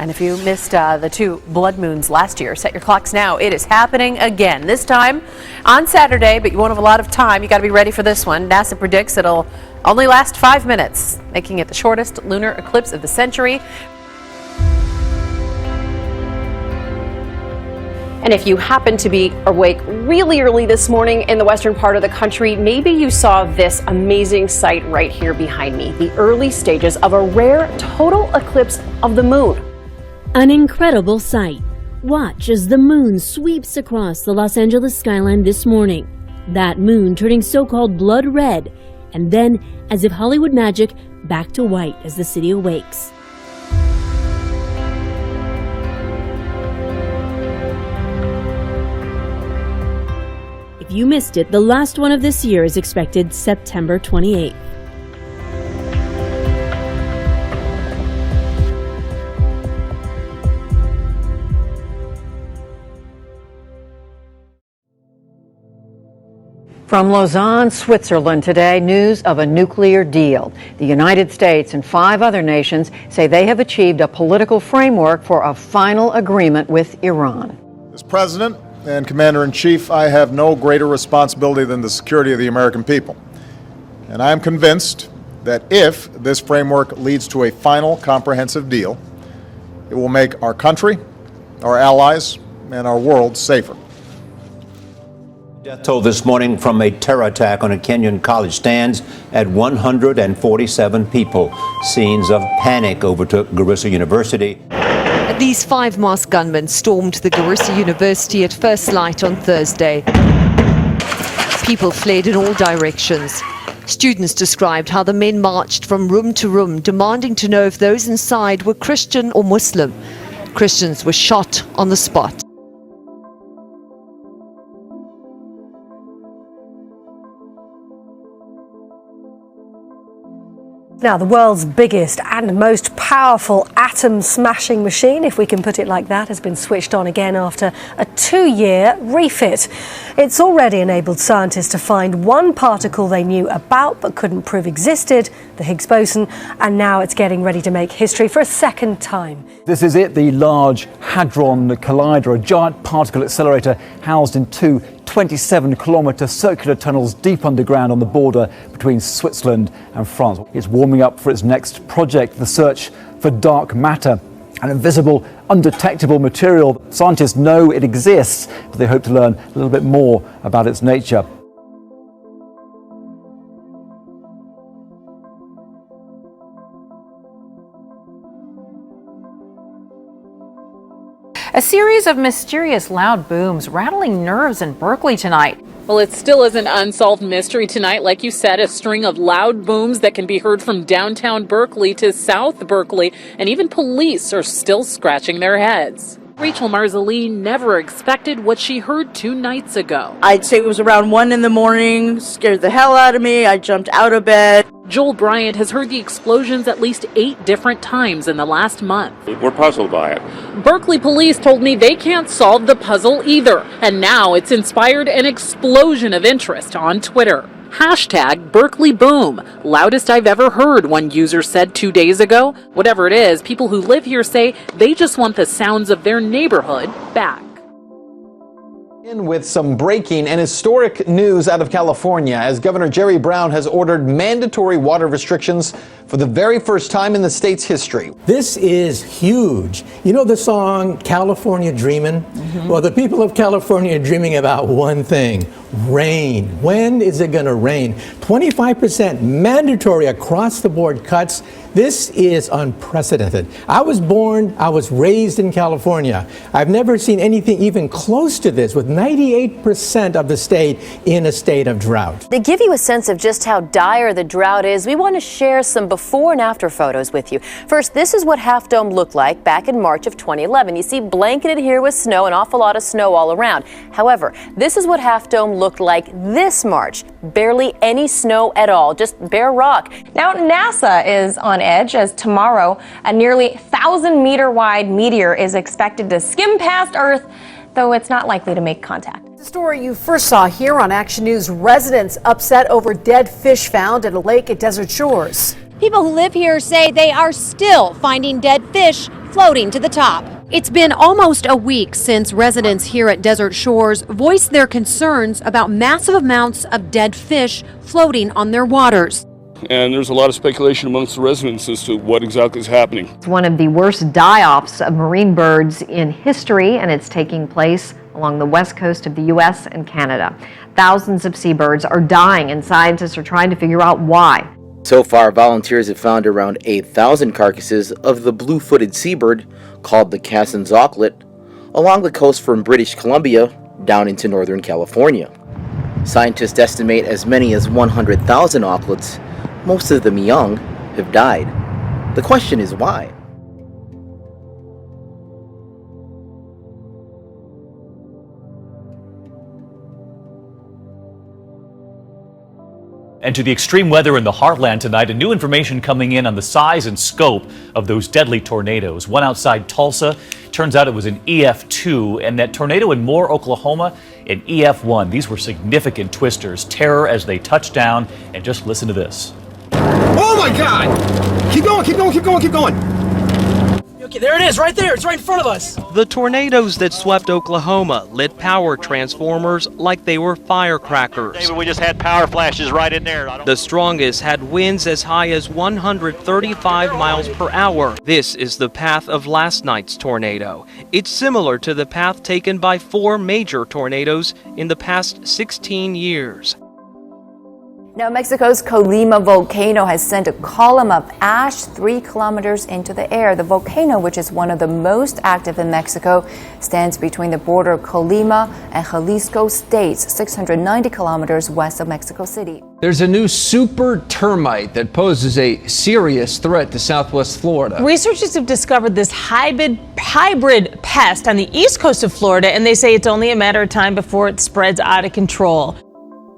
And if you missed the two blood moons last year, set your clocks now. It is happening again, this time on Saturday, but you won't have a lot of time. You got to be ready for this one. NASA predicts it'll only last 5 minutes, making it the shortest lunar eclipse of the century. And if you happen to be awake really early this morning in the western part of the country, maybe you saw this amazing sight right here behind me, the early stages of a rare total eclipse of the moon. An incredible sight. Watch as the moon sweeps across the Los Angeles skyline this morning. That moon turning so-called blood red, and then, as if Hollywood magic, back to white as the city awakes. If you missed it, the last one of this year is expected September 28th. From Lausanne, Switzerland today, news of a nuclear deal. The United States and 5 other nations say they have achieved a political framework for a final agreement with Iran. As President and Commander-in-Chief, I have no greater responsibility than the security of the American people. And I am convinced that if this framework leads to a final comprehensive deal, it will make our country, our allies, and our world safer. Death toll this morning from a terror attack on a Kenyan college stands at 147 people. Scenes of panic overtook Garissa University. At least 5 masked gunmen stormed the Garissa University at first light on Thursday. People fled in all directions. Students described how the men marched from room to room, demanding to know if those inside were Christian or Muslim. Christians were shot on the spot. Now, the world's biggest and most powerful atom-smashing machine, if we can put it like that, has been switched on again after a 2-year refit. It's already enabled scientists to find one particle they knew about but couldn't prove existed, the Higgs boson, and now it's getting ready to make history for a second time. This is it, the Large Hadron Collider, a giant particle accelerator housed in 2 27-kilometre circular tunnels deep underground on the border between Switzerland and France. It's warming up for its next project, the search for dark matter, an invisible, undetectable material. Scientists know it exists, but they hope to learn a little bit more about its nature. A series of mysterious loud booms rattling nerves in Berkeley tonight. Well, it still is an unsolved mystery tonight. Like you said, a string of loud booms that can be heard from downtown Berkeley to South Berkeley, and even police are still scratching their heads. Rachel Marzali never expected what she heard 2 nights ago. I'd say it was around 1 in the morning, scared the hell out of me. I jumped out of bed. Joel Bryant has heard the explosions at least 8 different times in the last month. We're puzzled by it. Berkeley police told me they can't solve the puzzle either, and now it's inspired an explosion of interest on Twitter. Hashtag Berkeley Boom, loudest I've ever heard, one user said 2 days ago. Whatever it is, people who live here say they just want the sounds of their neighborhood back. With some breaking and historic news out of California, as Governor Jerry Brown has ordered mandatory water restrictions for the very first time in the state's history. This is huge. You know the song California Dreamin'? Well, the people of California are dreaming about one thing: rain. When is it going to rain? 25% mandatory across the board cuts. This is unprecedented. I was raised in California. I've never seen anything even close to this, with 98% of the state in a state of drought. To give you a sense of just how dire the drought is, we want to share some before and after photos with you. First, this is what Half Dome looked like back in March of 2011. You see blanketed here with snow, an awful lot of snow all around. However, this is what Half Dome looked like this March. Barely any snow at all, just bare rock. Now, NASA is on edge as tomorrow a nearly 1,000-meter wide meteor is expected to skim past Earth, though it's not likely to make contact. The story you first saw here on Action News: residents upset over dead fish found at a lake at Desert Shores. People who live here say they are still finding dead fish floating to the top. It's been almost a week since residents here at Desert Shores voiced their concerns about massive amounts of dead fish floating on their waters. And there's a lot of speculation amongst the residents as to what exactly is happening. It's one of the worst die-offs of marine birds in history, and it's taking place along the west coast of the U.S. and Canada. Thousands of seabirds are dying, and scientists are trying to figure out why. So far, volunteers have found around 8,000 carcasses of the blue-footed seabird called the Cassin's auklet along the coast from British Columbia down into northern California. Scientists estimate as many as 100,000 auklets, most of them young, have died. The question is why? And to the extreme weather in the heartland tonight, and new information coming in on the size and scope of those deadly tornadoes. One outside Tulsa, turns out it was an EF2, and that tornado in Moore, Oklahoma, an EF1. These were significant twisters, terror as they touched down, and just listen to this. Oh my God! Keep going, keep going, keep going, keep going! Okay, there it is, right there. It's right in front of us. The tornadoes that swept Oklahoma lit power transformers like they were firecrackers. David, we just had power flashes right in there. The strongest had winds as high as 135 miles per hour. This is the path of last night's tornado. It's similar to the path taken by 4 major tornadoes in the past 16 years. Now, Mexico's Colima volcano has sent a column of ash 3 kilometers into the air. The volcano, which is one of the most active in Mexico, stands between the border of Colima and Jalisco states, 690 kilometers west of Mexico City. There's a new super termite that poses a serious threat to Southwest Florida. Researchers have discovered this hybrid pest on the east coast of Florida, and they say it's only a matter of time before it spreads out of control.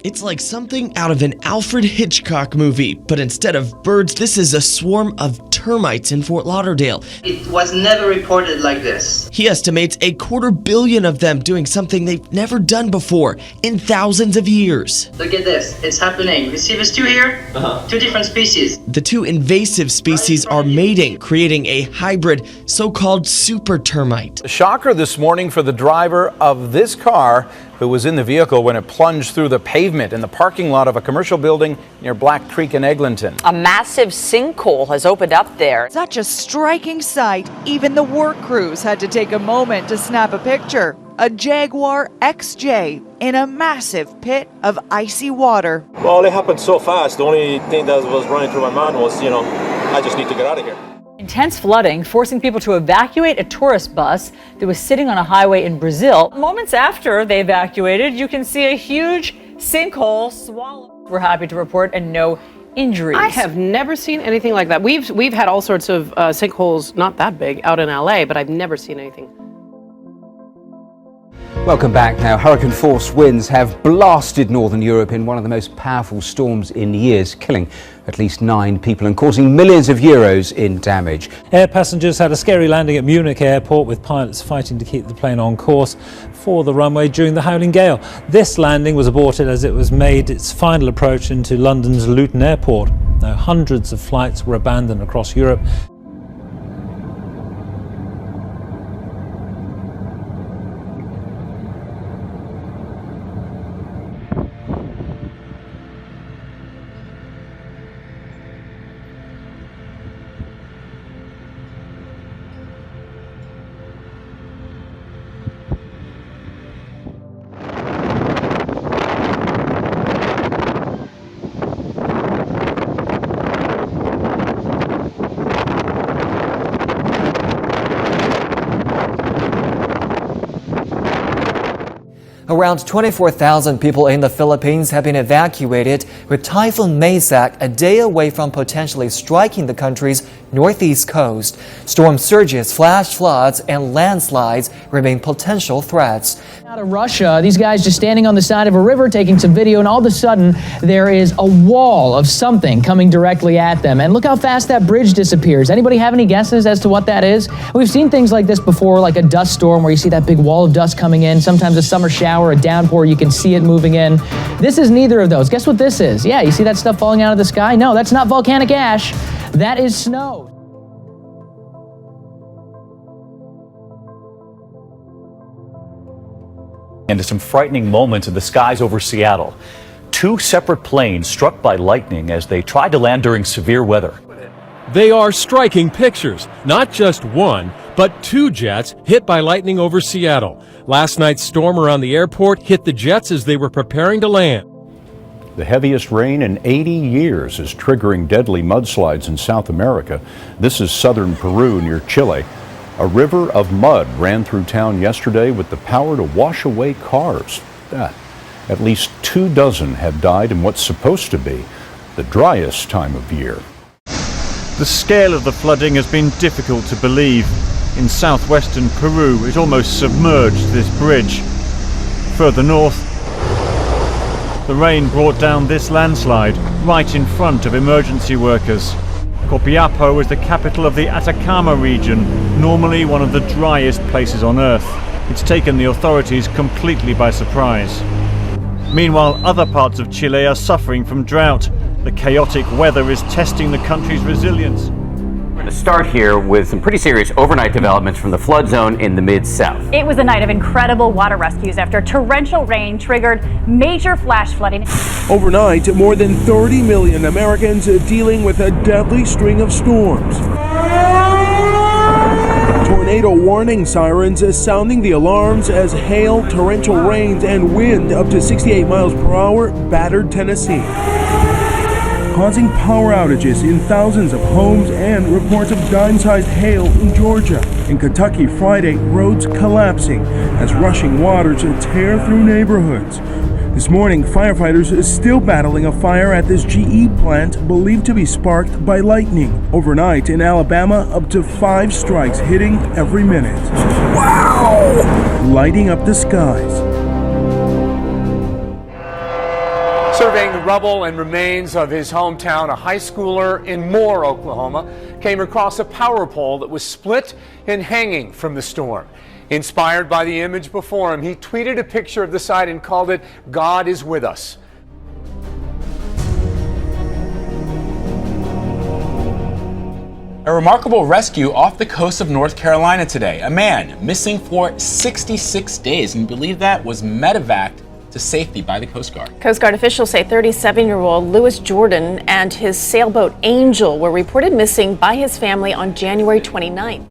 It's like something out of an Alfred Hitchcock movie, but instead of birds, this is a swarm of termites in Fort Lauderdale. It was never reported like this. He estimates 250 million of them doing something they've never done before in thousands of years. Look at this, it's happening. You see these 2 here? 2 different species. The 2 invasive species are mating, creating a hybrid so-called super termite. A shocker this morning for the driver of this car who was in the vehicle when it plunged through the pavement in the parking lot of a commercial building near Black Creek in Eglinton. A massive sinkhole has opened up there. Such a striking sight, even the work crews had to take a moment to snap a picture. A Jaguar XJ in a massive pit of icy water. Well, it happened so fast. The only thing that was running through my mind was, I just need to get out of here. Intense flooding forcing people to evacuate a tourist bus that was sitting on a highway in Brazil. Moments after they evacuated, you can see a huge sinkhole swallowed. We're happy to report and no injuries. I have never seen anything like that. We've had all sorts of sinkholes, not that big, out in LA, but I've never seen anything. Welcome back. Now, hurricane-force winds have blasted northern Europe in one of the most powerful storms in years, killing at least 9 people and causing millions of euros in damage. Air passengers had a scary landing at Munich airport with pilots fighting to keep the plane on course for the runway during the howling gale. This landing was aborted as it was made its final approach into London's Luton airport. Now, hundreds of flights were abandoned across Europe. Around 24,000 people in the Philippines have been evacuated, with Typhoon Maysak a day away from potentially striking the country's northeast coast. Storm surges, flash floods, and landslides remain potential threats. Out of Russia, these guys just standing on the side of a river taking some video, and all of a sudden there is a wall of something coming directly at them. And look how fast that bridge disappears. Anybody have any guesses as to what that is? We've seen things like this before, like a dust storm where you see that big wall of dust coming in, sometimes a summer shower. hour, a downpour. You can see it moving in. This is neither of those. Guess what this is? Yeah, you see that stuff falling out of the sky? No, that's not volcanic ash. That is snow. And to some frightening moments in the skies over Seattle. 2 separate planes struck by lightning as they tried to land during severe weather. They are striking pictures. Not just one, but 2 jets hit by lightning over Seattle. Last night's storm around the airport hit the jets as they were preparing to land. The heaviest rain in 80 years is triggering deadly mudslides in South America. This is southern Peru near Chile. A river of mud ran through town yesterday with the power to wash away cars. At least 24 have died in what's supposed to be the driest time of year. The scale of the flooding has been difficult to believe. In southwestern Peru, it almost submerged this bridge. Further north, the rain brought down this landslide right in front of emergency workers. Copiapo is the capital of the Atacama region, normally one of the driest places on Earth. It's taken the authorities completely by surprise. Meanwhile, other parts of Chile are suffering from drought. The chaotic weather is testing the country's resilience. We're going to start here with some pretty serious overnight developments from the flood zone in the mid-south. It was a night of incredible water rescues after torrential rain triggered major flash flooding. Overnight, more than 30 million Americans dealing with a deadly string of storms. Tornado warning sirens sounding the alarms as hail, torrential rains, and wind up to 68 miles per hour battered Tennessee, causing power outages in thousands of homes and reports of dime-sized hail in Georgia. In Kentucky Friday, roads collapsing as rushing waters tear through neighborhoods. This morning, firefighters are still battling a fire at this GE plant believed to be sparked by lightning. Overnight in Alabama, up to 5 strikes hitting every minute. Wow! Lighting up the skies. Surveying the rubble and remains of his hometown, a high schooler in Moore, Oklahoma, came across a power pole that was split and hanging from the storm. Inspired by the image before him, he tweeted a picture of the site and called it, "God is with us." A remarkable rescue off the coast of North Carolina today. A man missing for 66 days, and you believe that was medevaced to safety by the Coast Guard. Coast Guard officials say 37-year-old Lewis Jordan and his sailboat Angel were reported missing by his family on January 29th.